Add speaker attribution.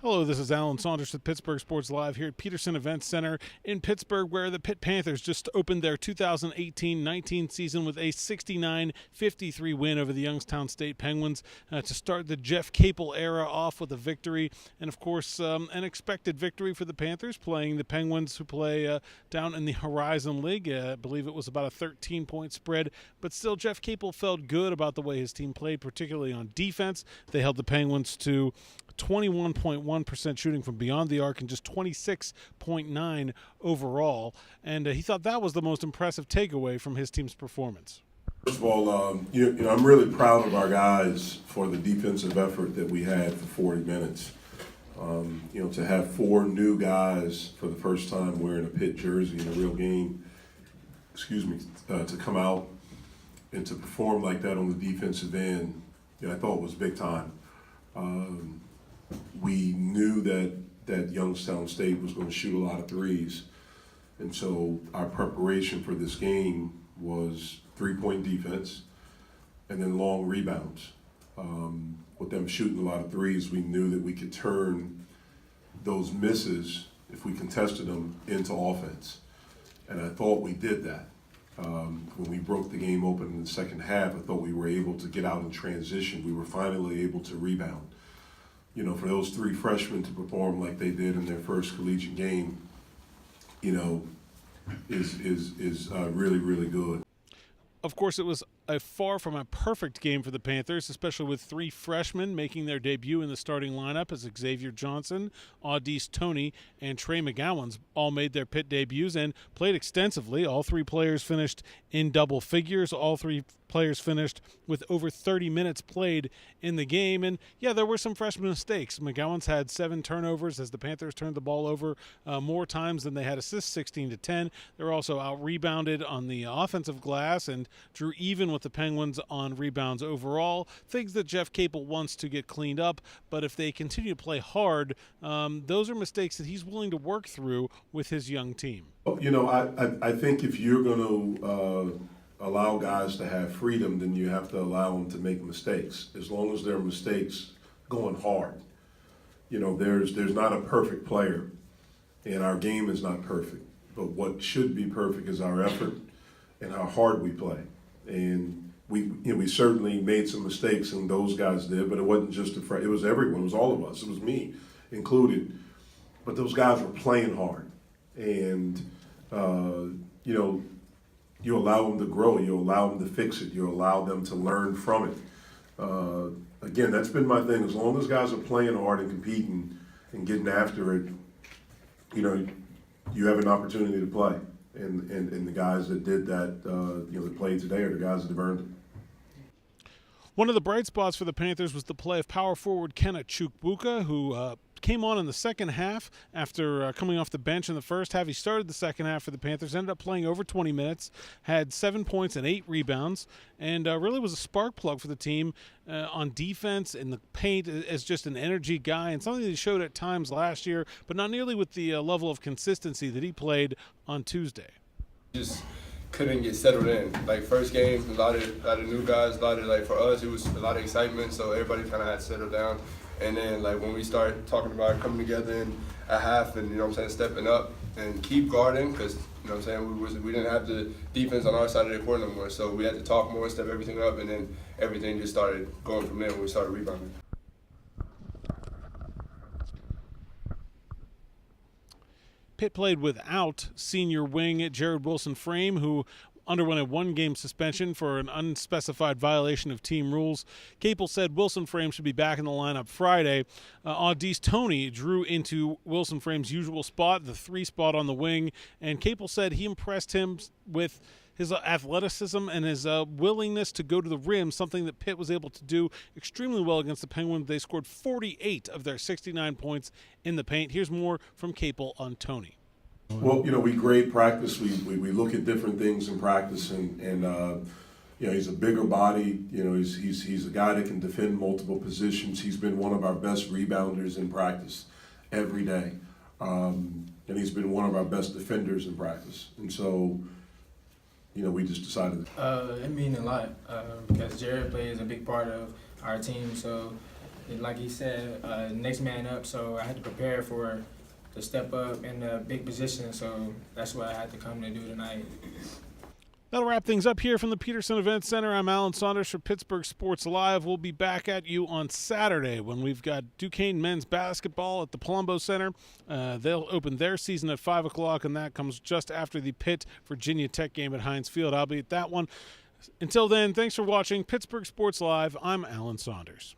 Speaker 1: Hello, this is Alan Saunders with Pittsburgh Sports Live here at Petersen Events Center in Pittsburgh, where the Pitt Panthers just opened their 2018-19 season with a 69-53 win over the Youngstown State Penguins to start the Jeff Capel era off with a victory. And, of course, an expected victory for the Panthers, playing the Penguins, who play down in the Horizon League. I believe it was about a 13-point spread. But still, Jeff Capel felt good about the way his team played, particularly on defense. They held the Penguins to 21.1% shooting from beyond the arc and just 26.9 overall. And he thought that was the most impressive takeaway from his team's performance.
Speaker 2: First of all, I'm really proud of our guys for the defensive effort that we had for 40 minutes. To have four new guys for the first time wearing a Pitt jersey in a real game, to come out and to perform like that on the defensive end, I thought was big time. We knew that Youngstown State was going to shoot a lot of threes, and so our preparation for this game was three-point defense and then long rebounds. With them shooting a lot of threes, we knew that we could turn those misses, if we contested them, into offense, and I thought we did that. When we broke the game open in the second half, I thought we were able to get out in transition. We were finally able to rebound. For those three freshmen to perform like they did in their first collegiate game, is really, really good.
Speaker 1: Of course, it was a far from a perfect game for the Panthers, especially with three freshmen making their debut in the starting lineup as Xavier Johnson, Toney, and Trey McGowan's all made their Pitt debuts and played extensively. All three players finished in double figures. All three players finished with over 30 minutes played in the game. And, yeah, there were some freshman mistakes. McGowan's had 7 turnovers as the Panthers turned the ball over more times than they had assists, 16-10. They were also out-rebounded on the offensive glass and drew even with the Penguins on rebounds overall, things that Jeff Capel wants to get cleaned up. But if they continue to play hard, those are mistakes that he's willing to work through with his young team.
Speaker 2: I think if you're going to allow guys to have freedom, then you have to allow them to make mistakes, as long as they're mistakes going hard. There's not a perfect player, and our game is not perfect. But what should be perfect is our effort and how hard we play. And we certainly made some mistakes, and those guys did, but it wasn't just it was everyone. It was all of us. It was me included. But those guys were playing hard, and you allow them to grow. You allow them to fix it. You allow them to learn from it. Again, that's been my thing. As long as guys are playing hard and competing and getting after it, you have an opportunity to play. And the guys that did that, that played today, are the guys that have earned it.
Speaker 1: One of the bright spots for the Panthers was the play of power forward Kene Chukwuka, who came on in the second half after coming off the bench in the first half. He started the second half for the Panthers, ended up playing over 20 minutes, had 7 points and 8 rebounds, and really was a spark plug for the team on defense in the paint as just an energy guy, and something that he showed at times last year, but not nearly with the level of consistency that he played on Tuesday.
Speaker 3: Just couldn't get settled in. Like, first game, a lot of new guys, for us, it was a lot of excitement, so everybody kind of had to settle down. And then, when we started talking about coming together in a half and, stepping up and keep guarding, because, we didn't have the defense on our side of the court no more. So we had to talk more, step everything up, and then everything just started going from there when we started rebounding.
Speaker 1: Pitt played without senior wing Jared Wilson-Frame, who underwent a 1-game suspension for an unspecified violation of team rules. Capel said Wilson-Frame should be back in the lineup Friday. Toney drew into Wilson-Frame's usual spot, the 3 spot on the wing, and Capel said he impressed him with his athleticism and his willingness to go to the rim, something that Pitt was able to do extremely well against the Penguins. They scored 48 of their 69 points in the paint. Here's more from Capel on Toney.
Speaker 2: Well, we grade practice. We look at different things in practice, and he's a bigger body. He's a guy that can defend multiple positions. He's been one of our best rebounders in practice every day, and he's been one of our best defenders in practice. And so, we just decided.
Speaker 4: It means a lot because Jared plays a big part of our team. So like he said, next man up. So I had to prepare for the step up in the big position. So that's what I had to come to do tonight.
Speaker 1: That'll wrap things up here from the Petersen Events Center. I'm Alan Saunders for Pittsburgh Sports Live. We'll be back at you on Saturday when we've got Duquesne men's basketball at the Palumbo Center. They'll open their season at 5 o'clock, and that comes just after the Pitt Virginia Tech game at Heinz Field. I'll be at that one. Until then, thanks for watching Pittsburgh Sports Live. I'm Alan Saunders.